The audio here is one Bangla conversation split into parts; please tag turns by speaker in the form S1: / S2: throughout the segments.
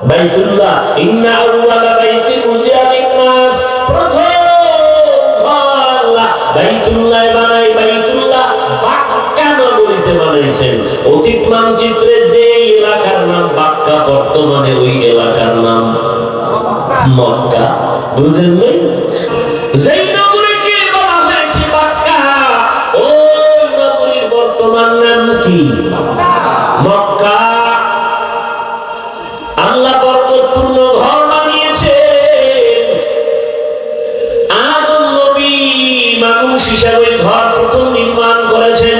S1: বাইতুল্লাহ, ইন্না আউওয়ালা বাইতিন উযিয়া লিন-নাস, প্রথম ঘর বাইতুল্লাহ বানাই, বাইতুল্লাহ বাক্কা নগরীতে বানাইছেন। অতীত মানচিত্রে যে এলাকার নাম বাক্কা, বর্তমানে ওই এলাকার নাম মক্কা। বুঝেন নাই? যেই নগরীকে বলা হয়েছে বাক্কা, ওই নগরীর বর্তমান নাম কি? মক্কা। আল্লাহ বরকতপূর্ণ ঘর বানিয়েছেন। আদম নবী মানুষ হিসাবে ঘর প্রথম নির্মাণ করেছেন।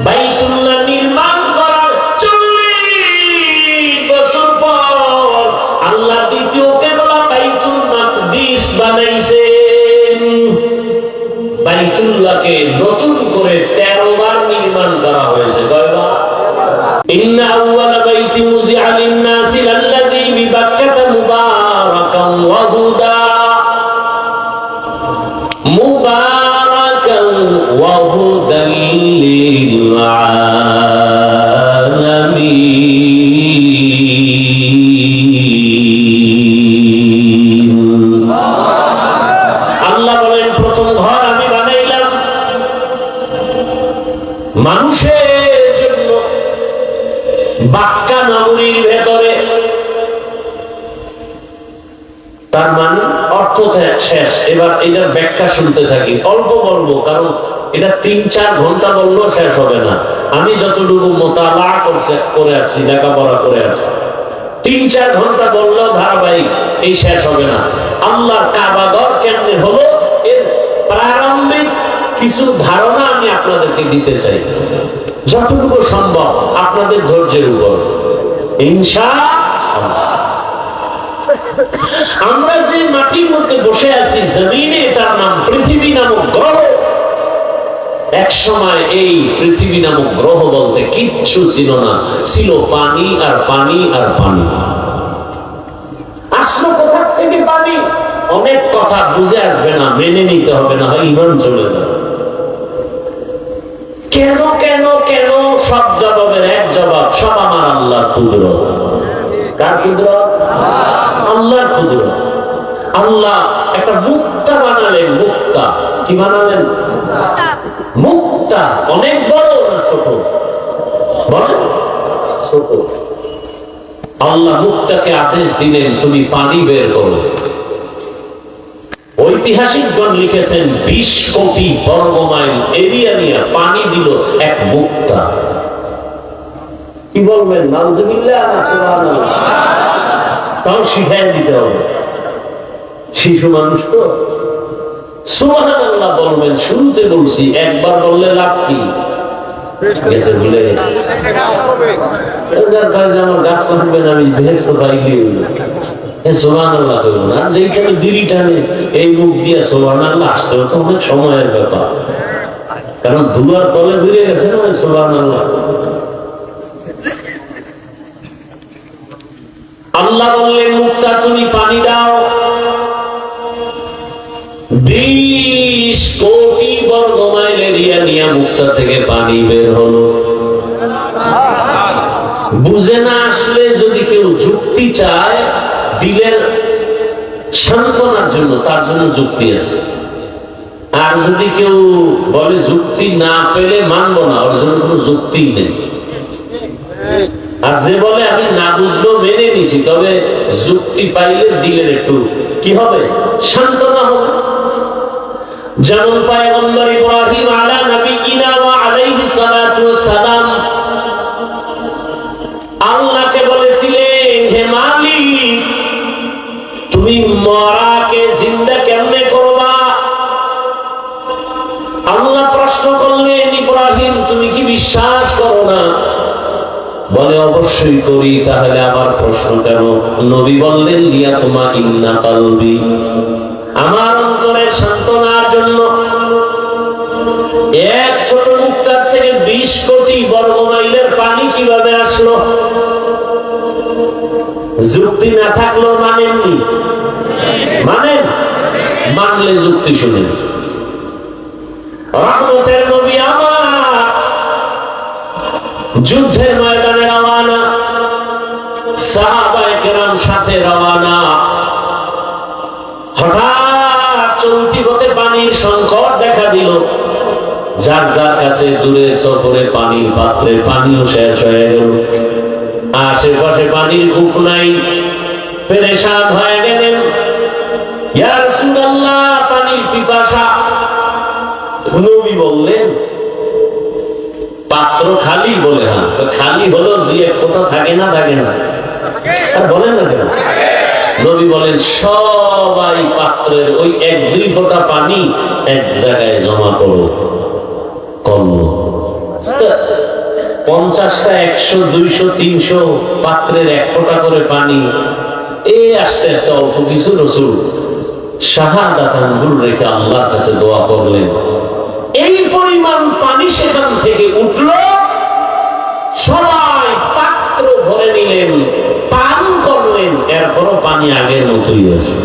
S1: বাইতুল্লাহ নির্মাণ করার 40 বছর পর আল্লাহ দ্বিতীয় কিবলা বাইতুল মাকদিস বানাইছেন। বাইতুল্লাহকে নতুন করে 13 বার নির্মাণ করা হয়েছে। কয়বার? ইন্না আউওয়ালা বাইতিন উযিআ লিন-নাসি লাল্লাযী বিবাক্কাতা মুবারাকান ওয়া হুদা, মুবারাকান ওয়া হুদাল লিল আলামিন। আল্লাহ বলেন প্রথম ঘর আমি বানাইলাম মানুষের জন্য বাক্কা নগরীর ভেতরে। তার মানে অর্থ শেষ। এবার এটার ব্যাখ্যা শুনতে থাকি, অল্প বলবো, কারণ এটা 3-4 ঘন্টা বললেও শেষ হবে না। আমি যতটুকু মোতালা করে আসছি, লেখাপড়া করে আসছি, 3-4 ঘন্টা বললেও ধারাবাহিক এই শেষ হবে না। আল্লাহর কাবা ঘর কেমনে হলো এর প্রারম্ভিক কিছু ধারণা আমি আপনাদেরকে দিতে চাই, যতটুকু সম্ভব আপনাদের ধৈর্যের উপর, ইনশাআল্লাহ। আমরা যে মাটির মধ্যে বসে আছি জমিনে, এটার নাম পৃথিবী নামক গ্রহ। এক সময় এই পৃথিবী নামক গ্রহ বলতে কিচ্ছু ছিল না, ছিল পানি আর পানি আর পানি। আসলো কোথা থেকে পানি? অনেক কথা বুঝে আসবে না, মেনে নিতে হবে, না হয় ঈমান চলে যাবে। কেন কেন কেন? সব জবাবের এক জবাব, সব আমার আল্লাহর কুদরত। কার কুদরত? আল্লাহর কুদরত। আল্লাহ একটা মুক্তা বানালেন। মুক্তা কি বানালেন? মুক্তা। অনেক বড় না ছোট? বলেন ছোট। আল্লাহ মুক্তাকে আদেশ দিলেন তুমি পানি বের করো। ঐতিহাসিকগণ লিখেছেন 20 কোটি বর্গ মাইল এরিয়া নিয়ে পানি দিল এক মুক্তা। কি বলবেন? নাউজুবিল্লাহ না সুবহানাল্লাহ? তাও শিখাই দিতে হবে, শিশু মানুষ তো। সুবহানাল্লাহ বলবেন, শুরুতে বলছি, একবার বললে লাভ কি? ভুলে গেছে। আমার গাছ লাগবেন, আমি বেহেশত পাইলি সুবহানাল্লাহ করবো না। যেখানে বিড়ি টানে এই মুখ দিয়ে সুবহানাল্লাহ আসতে তো অনেক সময়ের ব্যাপার, কারণ ধুলার তলে বেরিয়ে গেছে না সুবহানাল্লাহ। আল্লাহ বললেন মুক্তা তুমি পানি দাও। 20 কোটি বর্গ মাইল এরিয়া নিয়ে মুক্তা থেকে পানি বের হলো। বুঝে না আসলে যদি কেউ যুক্তি চায় দিলের সান্ত্বনার জন্য, তার জন্য যুক্তি আছে। আর যদি কেউ বলে যুক্তি না পেলে মানবো না, ওর জন্য কোনো যুক্তি নেই। আর যে বলে আমি না বুঝলেও মেনে নিছি, তবে যুক্তি পাইলে দিলের একটু কি হবে? সান্ত্বনা হবে। যেমন পয়গম্বর ইব্রাহিম আলা নবিয়িনা ওয়া আলাইহিস সালাতু ওয়াস সালাম আল্লাহকে বলেছিলেন, হে মালিক তুমি মরাকে জিন্দা কেমনে করবা? আল্লাহ প্রশ্ন করলেন, ইব্রাহিম তুমি কি বিশ্বাস করো না? বলে অবশ্যই করি। তাহলে আবার প্রশ্ন কেন? নবী বললেন লিয়াতুমা ইন্না কলবি, আমার অন্তরের সান্ত্বনার জন্য। এক ছোট মুক্তার থেকে 20 কোটি বর্গ মাইলের পানি কিভাবে আসলো? যুক্তি না থাকলেও মানেননি? মানেন? মানলে যুক্তি শুনেন। রহমতের নবী আমার যুদ্ধের ময়দানে রওনা, সাহাবায়ে কেরাম সাথে রওনা। হঠাৎ চলতি পথে পানির সংকট দেখা দিল। যার যার কাছে দূরে সফরে পানির পাত্রে পানিও শেষ হয়ে গেল। আশেপাশে পানির কূপ নাই। পেরেশান হয়ে গেলেন। ইয়া রাসূলুল্লাহ, পানির পিপাসা। নবী বললেন, পাত্র খালি? বলে হ্যাঁ। তো খালি হলো দুই এক ফোঁটা থাকে না? থাকে না? আর বলেন না কেন? নবী বলেন, সবাই পাত্রের ওই এক দুই ফোঁটা পানি এক জায়গায় জমা করো। কর্ম 50টা 100 200 300 পাত্রের এক ফোঁটা করে পানি। এই আস্তে আস্তে অল্প কিছু রাসূল শাহাদাত আঙ্গুল রেখে আল্লাহর কাছে দোয়া করলেন। এই পরিমাণ পানি সেখান থেকে উঠলো। সবাই পাত্র ভরে নিলেন, পান করলেন। এরপরও পানি আগের মতোই আছে।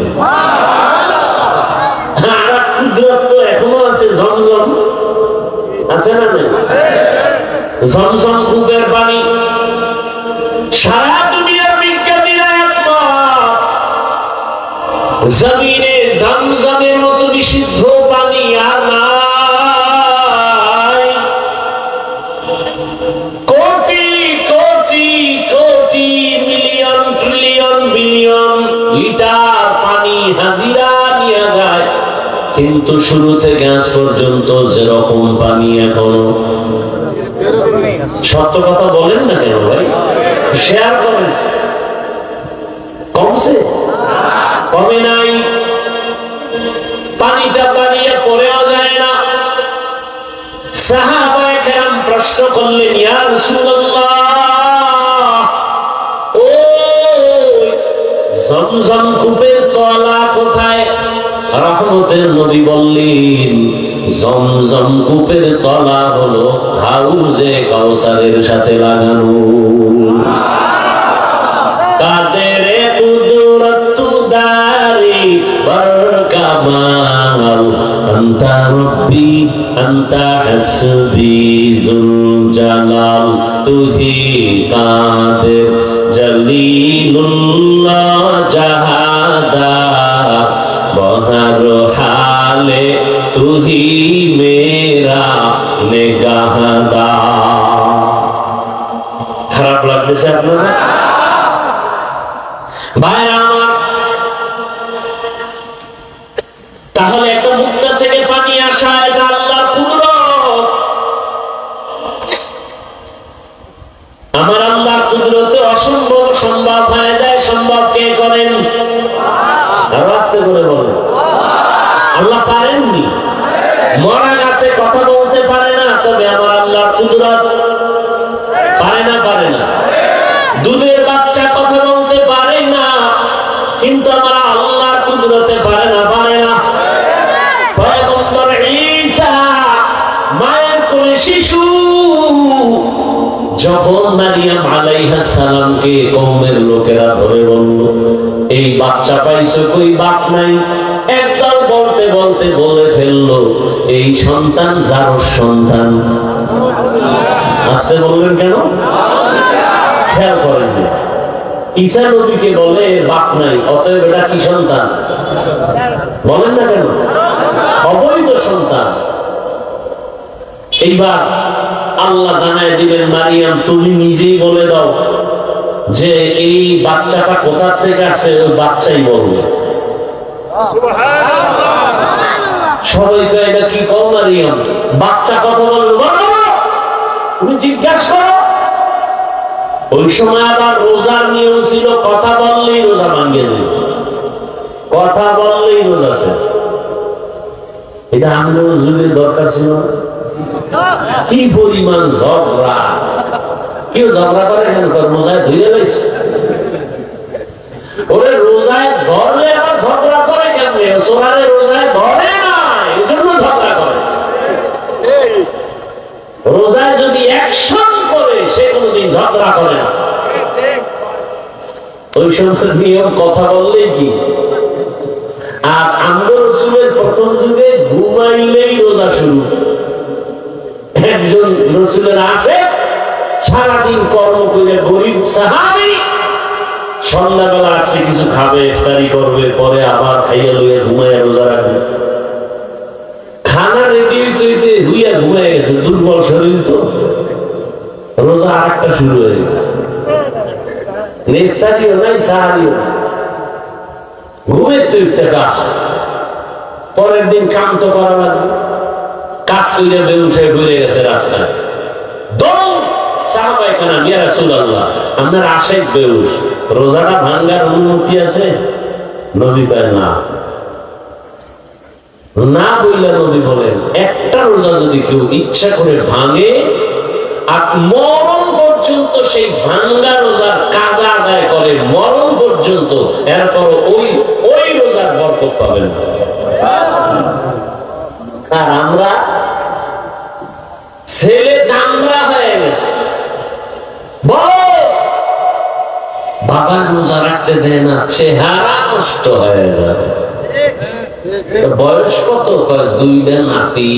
S1: আর কুদরত তো এখনো আছে। জমজম আছে না? জমজম কূপের পানি সারা দুনিয়ার বিজ্ঞানীরা একমত, জমিনে জমজমের মতো বিশুদ্ধ পানি আর নাই। Crore crore crore million trillion billion litre পানি হাজিরা নিয়ে যায়, কিন্তু শুরু থেকে আজ পর্যন্ত যেরকম পানি এখনো। সত্য কথা বলেন না কেন ভাই? শেয়ার করেন। কমছে? কমে নাই। পানিটা দাঁড়িয়ে পড়েও যায় না। সাহাবায়ে কেরাম প্রশ্ন করলেন, ইয়া রাসূলুল্লাহ, ও জমজম কূপের তলা কোথায়? রহমতের নবী বললেন, জমজম কূপের তলা হলো হাউজে কাউসারের সাথে লাগানো। কাদের কুদরত দারি বরকামাল, আনতা রব্বি আনতা হাসবি যুল জালাল, তুহি কাদের জলিলুল্লাহ জাহাদা, বহর হালে তুহি মেরা নেগাহদা। খারাপ লাগতেছে আপনাদের? ভাইরা আমার, তাহলে একটা মুক্তা থেকে পানি আসা, এটা আল্লাহর কুদরত। আমার আল্লাহর কুদরতে অসম্ভব সম্ভব হয়ে যায়। সম্ভব কে করেন? আস্তে করে বলেন। আল্লাহ পারেননি? মরা গাছে কথা বলতে পারে না, তবে আমার আল্লাহর কুদরত পারে না? পারে না। দুধের বাচ্চা কথা বলতে পারে না, কিন্তু আমার আল্লাহর কুদরতে পারে না? পারে না। পয়গম্বর ঈসা মায়ের কোলে শিশু, যখন মারিয়াম আলাইহিস সালামকে কওমের লোকেরা ধরে বলল, এই বাচ্চা পাইছো কই? বাপ নাই। একদল বলতে বলতে বলে ফেললো, এই সন্তান যার সন্তান। আসতে বললেন কেন? খেয়াল করেন। ঈসা নবীকে বলে বাপ নাই, অতএব এটা কি সন্তান? বলেন না কেন? অবৈধ সন্তান। এইবার আল্লাহ জানায় দিলেন, মারিয়াম তুমি নিজেই বলে দাও যে এই বাচ্চাটা কোথা থেকে আসছে, ওই বাচ্চাই বলবে। সবাই তো এটা কি কও মারিয়াম, বাচ্চা কথা বলবে, তুমি জিজ্ঞাসা করো। ওই সময় আবার রোজার নিয়ম ছিল, কথা বললেই রোজা ভাঙে যায়, কথা বললেই রোজা শেষ। এটা আমাদের যুগের দরকার ছিল। কি পরিমাণ ঝগড়া! কেউ ঝগড়া করে কেন? রোজায় ধরে রয়েছে, ওরে রোজায় ধরলে আবার ঝগড়া করে কেন? সোনারে রোজায় ধরে না, এই জন্য ঝগড়া করে। রোজায় যদি অ্যাকশন করে, সে কোনোদিন ঝগড়া করে না। ওই সমস্ত নিয়ম কথা বললেই কি। আর আমরা রসুলের প্রথম যুগে ঘুমাইলেই রোজা শুরু। একজন রসুলের আসে, সারাদিন কর্ম করে, গরিব সাহাবী, সন্ধ্যাবেলা আসছে কিছু খাবে, ইফতারি করবে, পরে আবার খাইয়া লইয়া ঘুমাইয়া রোজা রাখবে। খানা রেডি হইতে হইতে হুইয়া ঘুমাইয়া গেছে, দুর্বল শরীর তো, রোজা আর একটা শুরু হয়ে গেছে। ইফতারিও নাই, সাহারিও ঘুমের তো একটা আসে। পরের দিন কাম তো করা লাগবে, কাজ করে বেউস হয়ে ঘুরে গেছে রাস্তায়। সাহাবায়ে ইয়া রাসূলুল্লাহ, আপনার আশেক বেউস, রোজাটা ভাঙ্গার অনুমতি আছে? নবী কয় না। না বললে নবী বলেন, একটা রোজা যদি কেউ ইচ্ছা করে ভাঙে আর মরণ পর্যন্ত সেই ভাঙ্গা রোজার কাজা আদায় করে, মরণ পর্যন্ত, এরপর ওই রোজার বরকত পাবেন। আর আমরা ছেলে দামরা হয়ে গেছে, বলো বাবা রোজা রাখতে দেয় না, চেহারা নষ্ট হয়ে যাবে। বয়স কত? 2টা নাতি।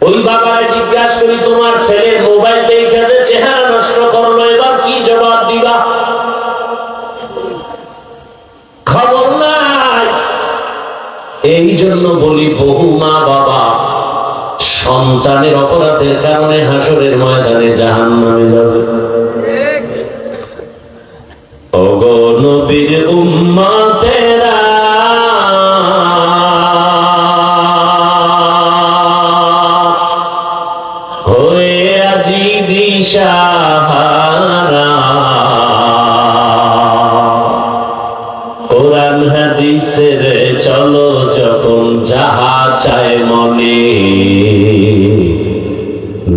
S1: ওই বাবারে জিজ্ঞাসা করি, তোমার ছেলে মোবাইল দেখে যে চেহারা নষ্ট করলো, এবার কি জবাব দিবা? খবর নাই। এই জন্য বলি, বহু মা বাবা সন্তানের অপরাধের কারণে হাসরের ময়দানে জাহান্নামে যাবে। ওগো নবীর উম্মতেরা, হয়ে আজি দিশাহারা, কোরআন হাদিসের চলো যখন যাহা চায় মনে,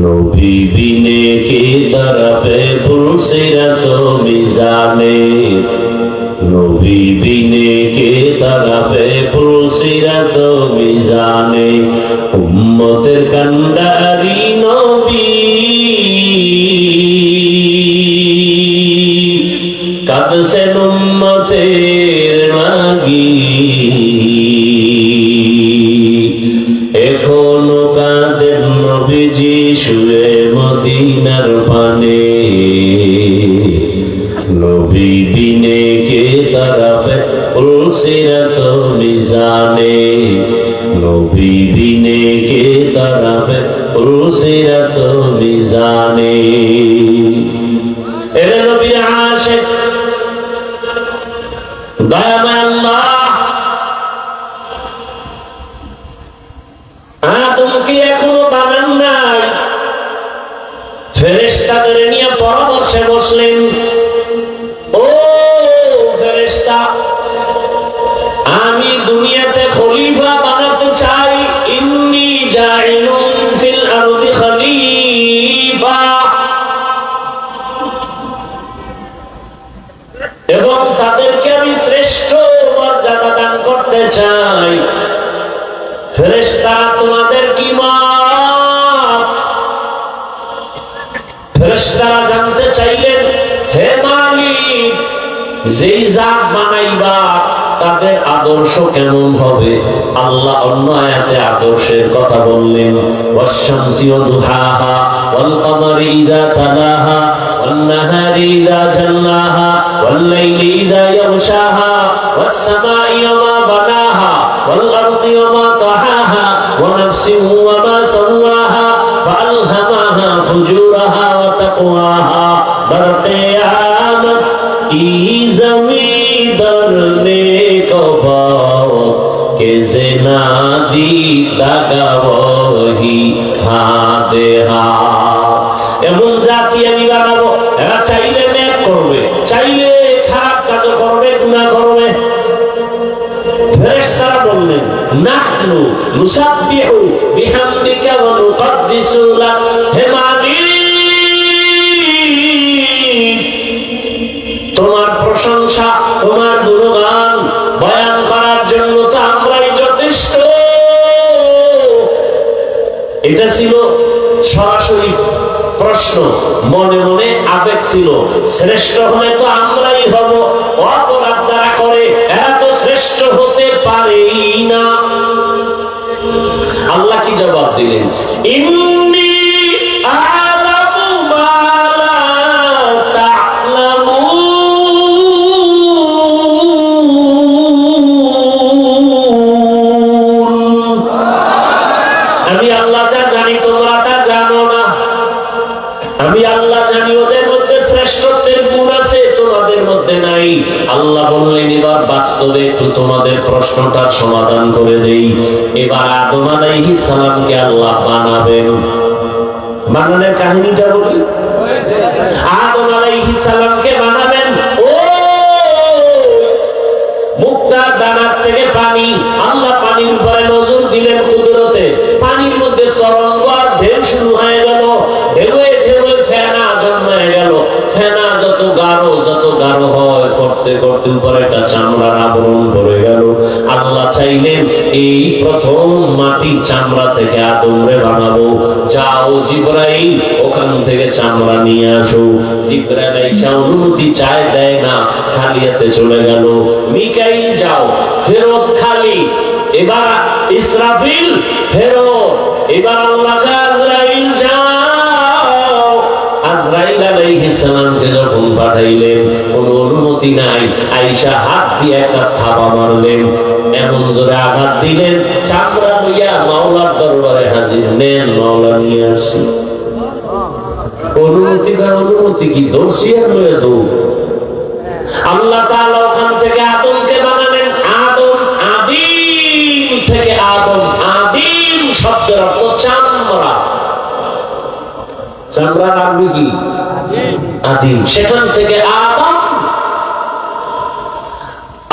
S1: নবী বিনে কে দাঁড়াবে পুলসিরাত মিজানে, নবী বিনে কে দাঁড়াবে পুলসিরাত মিজানে, উম্মতের কান্ডারি নবী কাঁদছেন উম্মতের লাগি, এখনো কাঁদেন নবীজি শুয়ে মদিনার পানে, নবী বিনে কে দাঁড়াবে পুলসিরাত মিজানে, নবী বিনে কে দাঁড়াবে পুলসিরাত মিজানে। এরা নবীর আশিক, দয়াময় আল্লাহ আদমকে এখনো বানান নাই, ফেরেশতাদের নিয়ে পরামর্শে বসলেন। ও ফেরেশতা, আমি দুনিয়াতে খলিফা বানাতে চাই, ইন্নী জাইলুন ফিল আরদি খলিফা, এবং তাদেরকে আমি শ্রেষ্ঠ মর্যাদা দান করতে চাই। ফেরেশতারা তোমাদের কি মত? ফেরেশতারা জানতে চাইলেন, হে মালিক, যেই জাত বানাইবা তাদের আদর্শ কেমন হবে? আল্লাহ অন্য আয়াতে আদর্শের কথা বললেন, ওয়াশ-শামসি ওয়া দুহাহা ওয়াল কমারি ইযা তালাহা ওয়ান নাহারি ইযা জাল্লাহা ওয়াল লাইলি ইযা ইয়াগশাহা ওয়াস সামাই ওয়া মা বানাহা ওয়াল আরদি ওয়া মা তাহাহা ওয়া নাফসিন ওয়া মা সাওয়াহা ফাআলহামাহা ফুজুরাহা ওয়া তাকওয়াহা। বরকিয়ামত কি জমিদার নে কবাও কে জেনা দি দাগাবহি হাদে হা। এমন জাতি আমি বানাবো, এরা চাইলে নেক করবে, চাইলে খারাপ কাজ করবে, গুনাহ করবে। ফেরেশতারা বললেন, নাহনু নুসাব্বিহু বিহামদিকা ওয়া নুকদ্দিসু লাক। হে মালিক, তোমার প্রশংসা, তোমার গুণগান বয়ান করার জন্য তো আমরাই যথেষ্ট। এটা ছিল সরাসরি প্রশ্ন, মনে মনে আবেগ ছিল, শ্রেষ্ঠ হলে তো আমরাই হব, অপরাধ দ্বারা করে এরা তো শ্রেষ্ঠ হতে পারেই না। আল্লাহ কি জবাব দিলেন? ইন্নী আ'লামু মা লা নাই। আল্লাহ বললেন এবার বাস্তবে একটু তোমাদের প্রশ্নটার সমাধান করে দেই। এবার আদম আলাইহিস সালামকে আল্লাহ বানাবেন। বানানোর কাহিনীটা বলি। আদম আলাইহিস সালামকে বানাবেন, ও মুক্তার দানার থেকে পানি, আল্লাহ পানির উপরে নজর দিলেন কুদরতে, পানির মধ্যে তরঙ্গ আর ঢেউ শুরু হয়ে গেল, ঢেউয়ে ঢেউয়ে ফেনা জন্মায় গেল। ফেনা যত গাঢ় হয়, করতে করতে উপরে একটা চামড়ার আবরণ পড়ে গেল। আল্লাহ চাইলেন এই প্রথম মাটি চামড়া থেকে আদমরে বানাবো, যাও জিবরাইল ওখান থেকে চামড়া নিয়ে আসো। জিবরাইল আইসা অনুমতি চায়, দেয় না, খালি হাতে চলে গেল। মিকাইল যাও, ফেরত খালি। এবার ইসরাফিল ফেরত। এবার আল্লাহ আজরাইল যাও। আজরাইল আলাইহিস সালামকে যখন পাঠাইলেন, কোনো অনুমতি নাই, আয়েশা হাত দিয়ে একটা থাবা মারলেন, এমন জোরে আঘাত দিলেন, চামড়া লইয়া মাওলার দরবারে হাজির। নেন, মাওলা নিয়ে আসছি। অনুমতি কি দোষী আর লয়ে দৌ। আল্লাহ তাআলা ওখান থেকে আদমকে বানালেন। আদম আদিম থেকে, আদম আদিম শব্দের অর্থ চামড়া। চামড়ার আরবি কি? আদিম। সেখান থেকে আদম।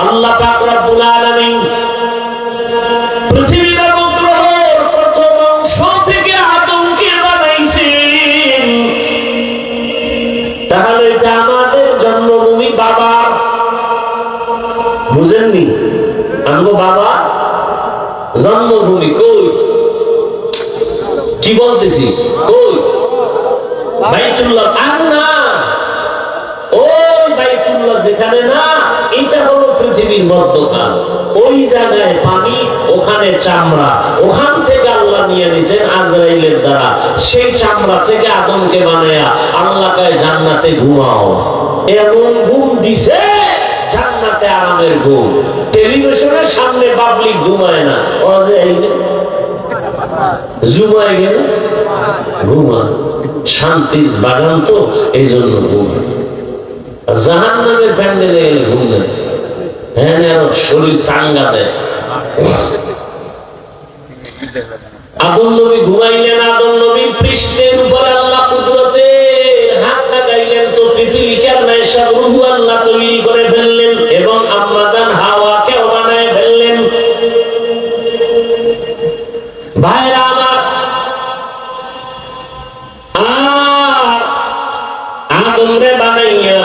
S1: আল্লাহ পাক রব্বুল আলামিন পৃথিবীর গ্রহের প্রথম অংশ থেকে আদমকে বানাইছেন। তাহলে এটা আমাদের জন্মভূমি, বাবা। বুঝেননি? আমগো বাবা জন্মভূমি কই? কি বলতেছি? কই? বাইতুল্লাহ। আর না, ওই বাইতুল্লাহ যেখানে না, এটা হলো পৃথিবীর মধ্যখান। ওই জায়গায় পানি, ওখানে চামড়া। ওখান থেকে আল্লাহ নিয়ে নিছেন আজরাইলের দ্বারা। সেই চামড়া থেকে আদমকে বানায়া আল্লাহ কয় জান্নাতে ঘুমাও। এমন ঘুম দিছে, জান্নাতে আরামের ঘুম। টেলিভিশনের সামনে পাবলিক ঘুমায় না, ও যে এইনে জুমায় গেলে ঘুমায়। শান্তির বাগান তো, এই জন্য ঘুমায়। জাহান্নামের প্যান্ডেলে গেলে ঘুম দেয়। হ্যাঁ, শরীর চাঙ্গা দেয়। আদম নবী ঘুমাইলেন। আদম নবীর পৃষ্ঠের উপরে আল্লাহ কুদরতে হাত লাগাইলেন, তো পিপিলিকার ন্যায় সব রূহ আল্লাহ তৈরি করে ফেললেন এবং আম্মা জান হাওয়াকেও বানায় ফেললেন। ভাইরা আমার, আর আদমরে বানাইয়া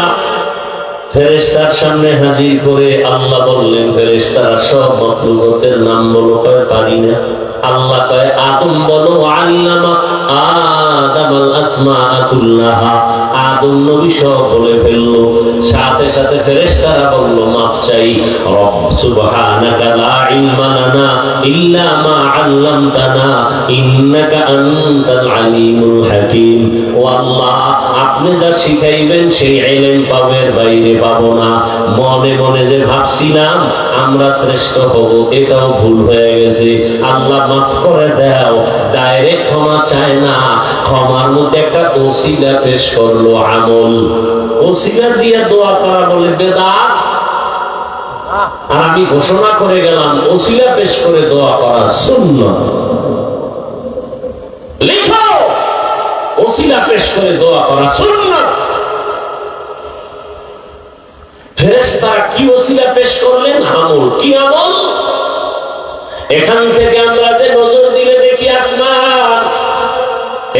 S1: ফেরেশতার সামনে হাজির করে আল্লাহ বললেন, ফেরেশতারা সব মাখলুকাতের নাম বলো। কয় পারি না। আল্লাহ কয় আদম বলো। আল্লামা আদামাল আসমাআ কুল্লাহা। আদম নবী সব বলে ফেললো। সাথে সাথে ফেরেশতারা বলল, মাপ চাই। রব সুবহানাকা লা ইলমা লানা ইল্লা মা আল্লামতানা ইন্নাকা আনতাল আলিমুল হাকীম। ও আল্লাহ, আপনি যা শিখাইবেন সেই ইলম পাবের বাইরে পাবো না। মনে মনে যে ভাবছিলাম আমরা শ্রেষ্ঠ হব, এটাও ভুল হয়ে গেছে। আল্লাহ মাফ করে দাও। ডাইরেক্ট ক্ষমা চায় না, ক্ষমার মধ্যে একটা ওসিলা পেশ করলো, আমল। ওসিলা দিয়ে দোয়া করা বলে বেদাত। আর আমি ঘোষণা করে গেলাম, ওসিলা পেশ করে দোয়া করা সুন্নাত। লিখো, ওসিলা পেশ করে দোয়া করা সুন্নাত। ফেরেশতারা কি ওসিলা পেশ করলেন? আমল। কি আমল? এখান থেকে আমরা যে নজর দিলে দেখি আসমান,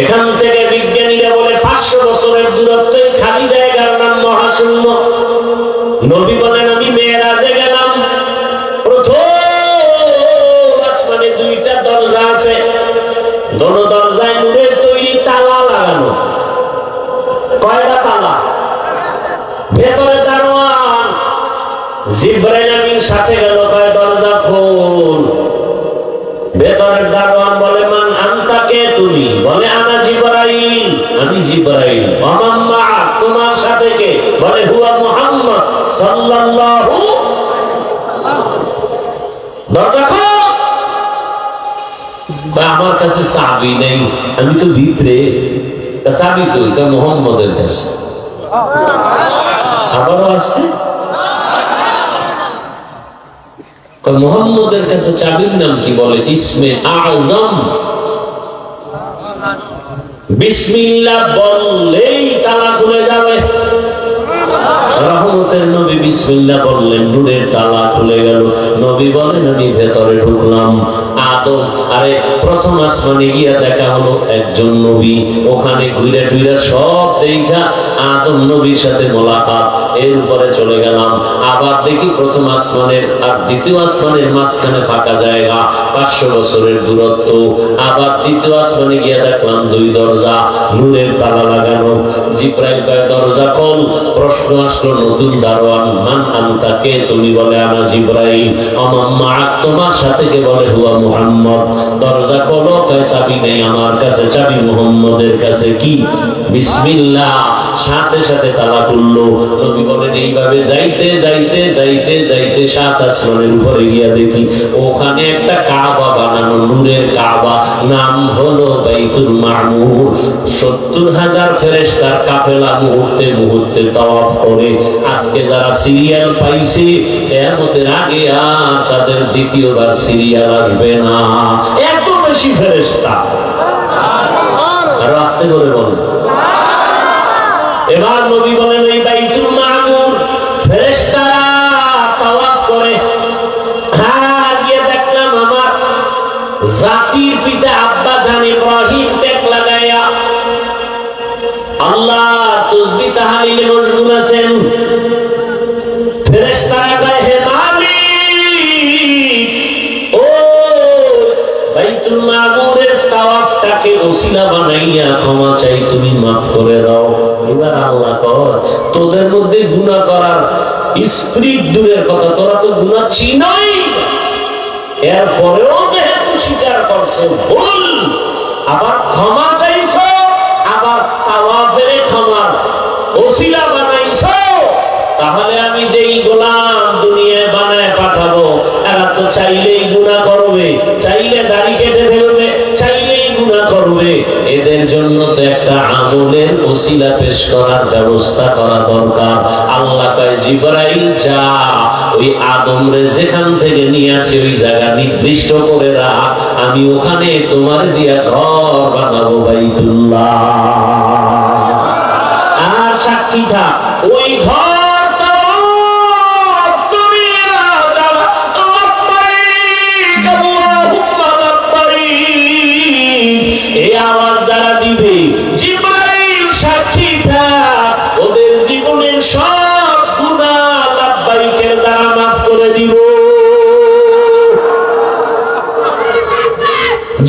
S1: এখান থেকে বিজ্ঞানীরা বলে 500 বছরের দূরত্বে খালি জায়গার নাম মহাশূন্য। নবী বলেন, আমি মেরাজে গেলাম, প্রথম আসমানে 2টা দরজা আছে, দোনো দরজায় নূরের তৈরি তালা লাগানো। কয়টা তালা? ভেতরে দারোয়ান জিবরাইল আমিন সাথে গেল, কয় দরজা খোল। ভেতরের দারোয়ান বলে, মান আনতা, কে তুমি? বলে, আনা জিবরাইল, আমি জিবরাইল। ওয়ামাম্মা, তোমার সাথে কে? বলে, হুয়া মুহাম্মদ সাল্লাল্লাহু। দরজা খোল। আমার কাছে চাবি নেই, আমি তো ভিতরে। চাবি কই? মুহাম্মদের কাছে। আবারও আসছে, মুহাম্মদের কাছে চাবির নাম কি? বলে ইসমে আযম। বিসমিল্লাহ বললেই তালা খুলে যাবে। রহমতের নবী বিসমিল্লাহ বললেন, নূরের তালা খুলে গেল। নবী বলেন আমি ভেতরে ঢুকলাম। আদম, আরে প্রথম আসমানে গিয়া দেখা হলো একজন নবী, ওখানে ঘুরে ঘুরে সব দেখা আদম নবীর সাথে মোলাকাত। এর উপরে চলে গেলাম, আবার দেখি প্রথম আসমানের আর দ্বিতীয় আসমানের মাঝখানে ফাঁকা জায়গা, 500 বছরের দূরত্ব। আবার দ্বিতীয় আসমানে গিয়া দেখলাম 2 দরজা, নূরের তালা লাগানো। জিব্রাইল কয় দরজা খোল। প্রশ্ন আসলো নতুন দারোয়ান, মান আনতা, কে তুমি? বলে আনা জিব্রাইল। আমাম্মা, তোমার সাথে কে? বলে হুয়া মুহাম্মদ। দরজা খোলো। কয় চাবি নেই আমার কাছে, চাবি মুহাম্মদের কাছে। কি? বিসমিল্লাহ। সাথে সাথে তালা খুললো। নবী বলেন এইভাবে যাইতে যাইতে যাইতে যাইতে 7 আসমানের উপরে গিয়া দেখি ওখানে একটা কাবা বানানো, নূরের কাবা, নাম হলো বাইতুল মামুর। 70,000 ফেরেশতার কাফেলা মুহূর্তে মুহূর্তে তাওয়াফ করে। আজকে যারা সিরিয়াল পাইছে, কিয়ামতের আগে আর তাদের দ্বিতীয়বার সিরিয়াল আসবে না, এত বেশি ফেরেশতা। আর আস্তে করে বলেন। এবার নবী বলেন এই বাইতুল মামুর ফেরেশতারা তাওয়াফ করে। হ্যাঁ, গিয়ে দেখলাম আমার জাতির পিতা আব্বা জান ইব্রাহিম টেক লাগাইয়া আল্লাহ তাসবিহ তাহলিলে মশগুল আছেন। ফেরেশতারা কয় হে মালিক, ও বাইতুল মামুরের তাওয়াফটাকে ওসিলা বানাইয়া ক্ষমা চাই, তুমি মাফ করে দাও। এবার আল্লাহ কয় তোদের মধ্যে গুনাহ করার স্পিরিট দূরের কথা, তোরা তো গুনাহ চিনই, এরপরেও যেহেতু স্বীকার করছো ভুল, আবার ক্ষমা চাইছো, আবার তাওয়াফের ক্ষমার ওসিলা বানাইছো, তাহলে আমি যেই গোলাম দুনিয়ায় বানায় পাঠাবো এরা তো চাইলেই গুনাহ করবে, চাইলে দাড়ি কেটে ফেলবে, চাইলেই গুনাহ করবে। এদের জন্য তো একটা আমলের ওসিলা পেশ করার ব্যবস্থা করা দরকার। আল্লাহ কয় জিবরাইল যা, ওই আদম রে যেখান থেকে নিয়ে আসে ওই জায়গা নির্দিষ্ট করে রাখ, আমি ওখানে তোমার দিয়া ঘর বানাবো বাইতুল্লাহ। আর সাক্ষী থাক ওই ঘর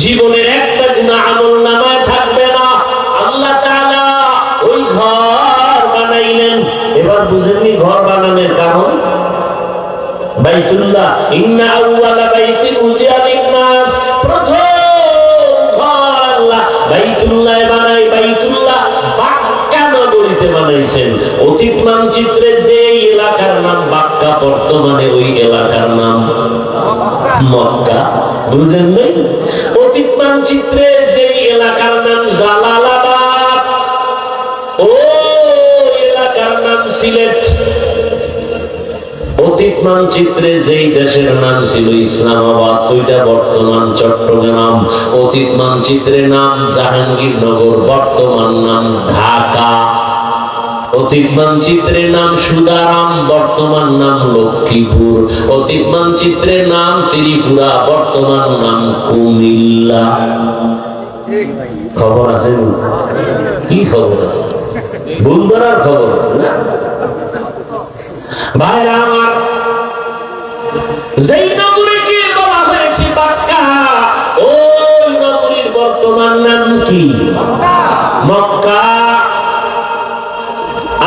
S1: জীবনের একটা গুনাহ আমল নামায় থাকবে না। আল্লাহ তাআলা ওই ঘর বানাইলেন। এবার বুঝেননি ঘর বানানোর কারণ? বাইতুল্লাহ, ইন্না আউওয়ালা বাইতিন উযিয়া লিন-নাস, প্রথম ঘর আল্লাহ বাইতুল্লাহ বানাই। বাইতুল্লাহ বাক্কা নগরীতে বানাইছেন। অতীত মানচিত্রে যে এলাকার নাম বাক্কা, বর্তমানে ওই এলাকার নাম মক্কা। বুঝেন নাই? অতীত মানচিত্রে যে এলাকার নাম জালালাবাদ, ও এলাকার নাম সিলেট। অতীত মানচিত্রে যেই দেশের নাম ছিল ইসলামাবাদ, ওইটা বর্তমান চট্টগ্রাম। অতীত মানচিত্রে নাম জাহাঙ্গীরনগর, বর্তমান নাম ঢাকা। অতীত মানচিত্রে নাম সুদারাম, বর্তমান নাম লক্ষ্মীপুর। অতীত মানচিত্রে নাম ত্রিপুরা, বর্তমান নাম কুমিল্লা। খবর আছে? কি খবর আছে? বুলবারার খবর আছে না ভাইরা আমার? যেই নগরীকে বলা হয়েছে বাক্কা, ওই নগরীর বর্তমান নাম কি? মক্কা।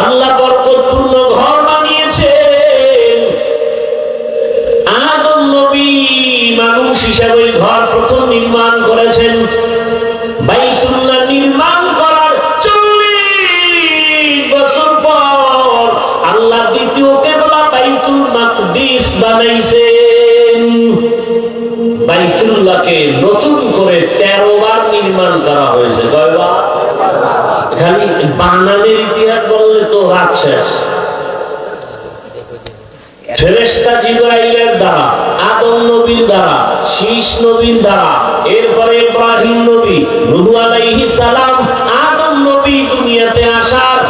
S1: আল্লাহ বরকতপূর্ণ ঘর বানিয়েছেন। আদম নবী মানুষ হিসেবে ওই ঘর প্রথম নির্মাণ করেছেন। বাইতুল্লাহ নির্মাণ করার 40 বছর পর আল্লাহ দ্বিতীয় কিবলা বাইতুল মাকদিস বানাইছেন। বাইতুল্লাহকে নতুন করে 13 বার নির্মাণ করা হয়েছে। কয়বার? খালি বানানের ইতিহাস বললে তো রাত শেষ। ফেরেশতা জিবরাইলের দ্বারা আদম নবীর দ্বারা, শীষ নবীর দ্বারা, এরপরে ইব্রাহিম নবী, নূহ আলাইহিস সালাম, আদম নবী দুনিয়াতে আসার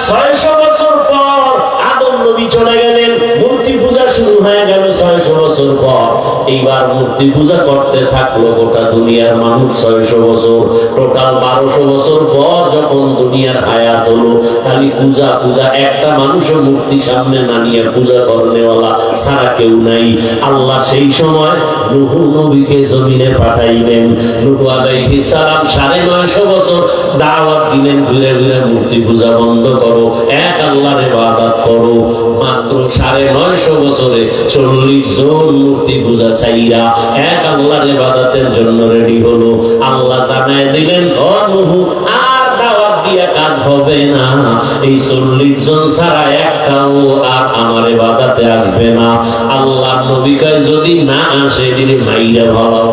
S1: 600 বছর পর আদম নবী চলে গেলেন, মূর্তি পূজা শুরু হয়ে গেল 600 বছর পর। এইবার মূর্তি পূজা করতে থাকলো গোটা দুনিয়ার মানুষ 600 বছর। টোটাল 1200 বছর পর যখন দুনিয়ার হায়াত হলো, খালি পূজা পূজা, একটা মানুষও মূর্তি সামনে না নিয়ে পূজা করনেওয়ালা সারা কেউ নাই। আল্লাহ সেই সময় নূহ নবীকে জমিনে পাঠাইলেন। নূহ আলাইহিস সালাম 950 বছর দাওয়াত দিলেন, ঘুরে ঘুরে মূর্তি পূজা বন্ধ করো, এক আল্লাহর ইবাদত করো। মাত্র 950 বছরে 40 জন মূর্তি পূজা চাইরা এক আল্লাহর ইবাদতের জন্য রেডি হলো। আল্লাহ জানায় দিলেন, ও নূহ, আর দাওয়াত দিয়া কাজ হবে না, এই 40 জন ছাড়া একটাও আর আমার ইবাদতে আসবে না। আল্লাহ নবী কয়, যদি না আসে তিনি মাইরা ভালো,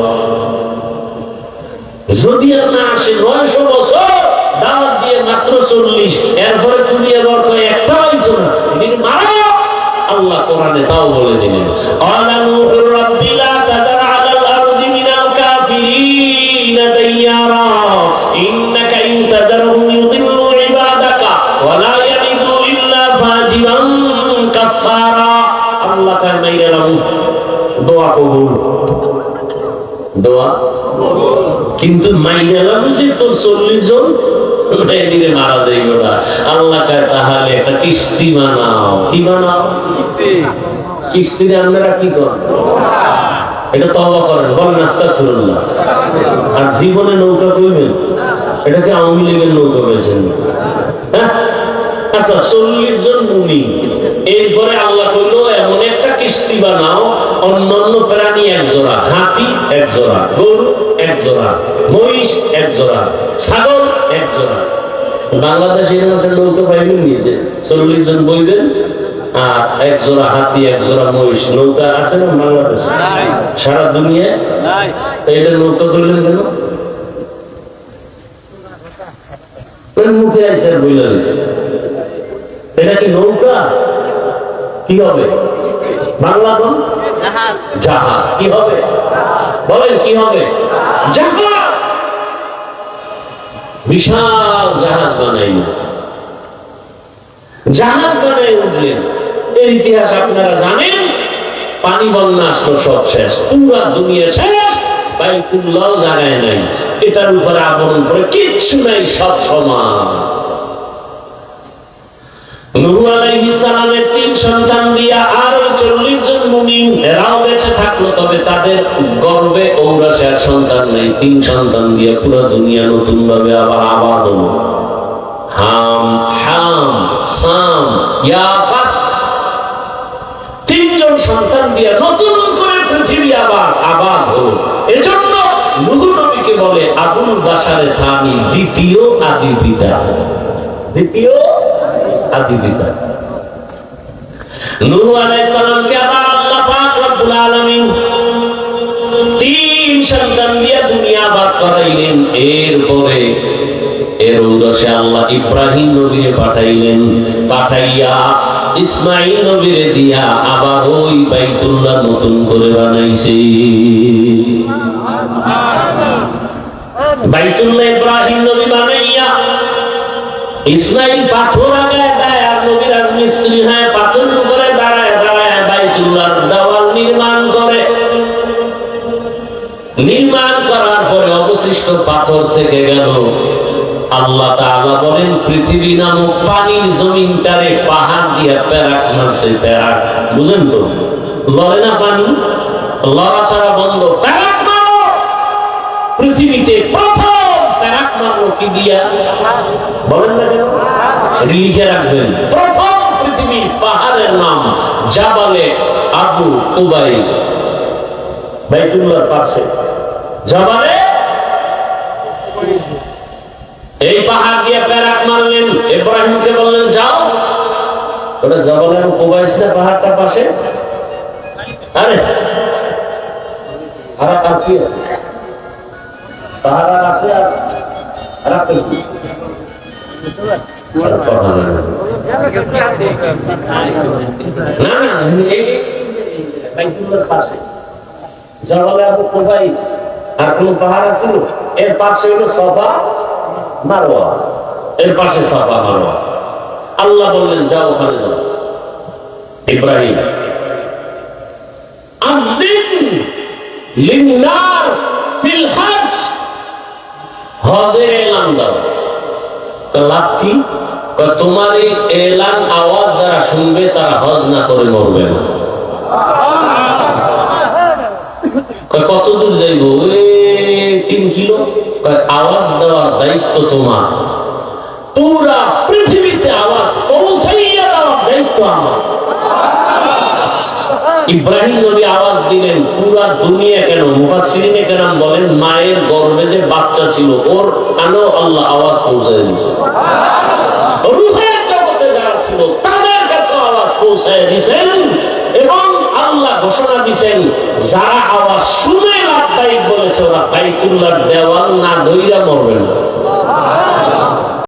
S1: যদি আর না আসে 900 বছর দাওয়াত দিয়ে মাত্র 40, এরপরে তুমি আবার কয় একটা হইতো না, তিনি মারা। আল্লাহ কোরআনে তাও বলে দিলেন, আলা নূহুর রাব্বি লা তাদার আলাল আরদি মিনাল কাফিরিন দাইয়ারা ইন্নাকা ইন তাদারহুম ইউদিল্লু ইবাদাকা ওয়া লা ইয়ালিদু ইল্লা ফাজিরান কাফারা। আল্লাহ কয় মাইরা রাম, দোয়া কবুল, দোয়া কিন্তু মাইরা রাম যে তোর 40 জন এদিকে মারা যাইব না। আল্লাহ কয় তাহলে একটা কিস্তি বানাও। কি বানাও? কিস্তি আপনারা কি করেন? এটা তওবা করেন, বলেন আস্তাগফিরুল্লাহ। আর জীবনে নৌকা কইবেন, এটাকে আওয়ামী লীগের নৌকা পেয়েছেন। আচ্ছা, 40 জন মুমিন, এরপরে আল্লাহ কইলো এমন একটা কিস্তি বানাও, অন্যান্য প্রাণী এক জোড়া, হাতি এক জোড়া, গরু এক জোড়া, মহিষ এক জোড়া, ছাগল এক জোড়া। বাংলাদেশ এর মধ্যে নৌকা পাইবেন নিয়ে 40 জন বইবেন আর এক জোড়া হাতি, এক জোড়া মহিষ। নৌকা আছে না বাংলাদেশ? সারা দুনিয়ায় নাই। এইটা নৌকা করলেন কেন? মুখে আইসে আর বইলা দিচ্ছে এটা কি নৌকা? কি হবে? বাংলা কোন? জাহাজ। কি হবে বলেন? কি হবে? জাহাজ। বিশাল জাহাজ বানাইল, জাহাজ বানাই উঠলেন। এর ইতিহাস আপনারা জানেন। পানি বন্যা আসলো, সব শেষ, পুরা দুনিয়া শেষ, বাইতুল্লাহ জায়গায় নাই, এটার উপরে আবরণ করে কিচ্ছু নাই, সব সমান। নূহ আলাইহিস সালামের 3 সন্তান দিয়া আর 40 জন মুমিন এরাও বেঁচে থাকলো, তবে তাদের গর্ভে ঔরসে আর সন্তান নেই। 3 সন্তান দিয়া পুরো দুনিয়া নতুন ভাবে আবার আবাদ হলো। হাম, হাম, সাম, ইয়াফাত, 3 জন সন্তান দিয়া নতুন করে পৃথিবী আবার আবাদ হলো। এজন্য নূহ নবীকে বলে আবুল বাশারে সানি, দ্বিতীয় আদি পিতা। দ্বিতীয় আদি পিতা। নূহ আলাইহিস সালামকে আবার আল্লাহ পাক রব্বুল আলামিন 3 সন্তান দিয়ে দুনিয়া আবাদ করাইলেন। এরপরে এর উদ্দেশ্যে আল্লাহ ইব্রাহিম নবীকে পাঠাইলেন, পাঠাইয়া ইসমাঈল নবীরে দিয়া আবার ওই বাইতুল্লাহ নতুন করে বানাইছে। বাইতুল্লাহ ইব্রাহিম নবী বানাইয়া ইসমাঈল পাথর আগায় দেয়, আর নবী রাজমিস্ত্রি হয় পাথর উপরে দাঁড়ায় দাঁড়ায় বাইতুল্লাহর দেওয়াল নির্মাণ করে। নির্মাণ করার পরে অবশিষ্ট পাথর থেকে গেল। আল্লাহ তাআলা বলেন, পৃথিবী নামক পানির জমিনটারে পাহাড় দিয়া প্যারাক মারছে। প্যারাক বুঝেন তো? লড়ে না পানি, লড়াছাড়া বন্ধ, প্যারাক মারো। পৃথিবীতে প্রথম প্যারাক মারলো কি দিয়া? বলেন না কেন? লিখে রাখবেন। প্রথম পৃথিবীর পাহাড়ের নাম জাবালে আবু কুবাইস, বাইতুল্লাহর পাশে জাবালে। এই পাহাড় দিয়ে প্যারাক মারলেন। ইব্রাহিমকে বললেন যাও, ওটা জাবালে আবু কুবাইস না পাহাড়টার পাশে? আরে আর কি আছে? পাহাড় আছে আর জবালে আবু কুবাইস। আর কোন পাহাড় ছিল এর পাশে হলো সাফা মারওয়া, এর পাশে সাফা মারওয়া। আল্লাহ বললেন যাও ওখানে যাও। ইব্রাহিম আযিন লিন্নাস ফিল হজ, হজের এলান দাও। লাভ কি? তোমার এই এলান আওয়াজ যারা শুনবে তারা হজ না করে মরবে না। কত দূর যাইব? 3 কিলো। আওয়াজ দেওয়ার দায়িত্ব তোমার, পুরা পৃথিবীতে আওয়াজ পৌঁছাইয়া দেওয়ার দায়িত্ব আমার। ইব্রাহিম নবী আওয়াজ দিলেন পুরা দুনিয়া, কেন মুফাসসিরিনে কেরাম বলেন মায়ের গর্ভে যে বাচ্চা ছিল ওর কানেও আল্লাহ আওয়াজ পৌঁছায় দিয়েছে। রূহের জগতে যারা ছিল তাদের কাছে আওয়াজ পৌঁছায় দিয়েছেন এবং আল্লাহ ঘোষণা দিয়েছেন যারা আওয়াজ শুনে লাব্বাইক বলেছে ওরা বাইতুল্লাহর দেওয়াল না দইরা মরবে না।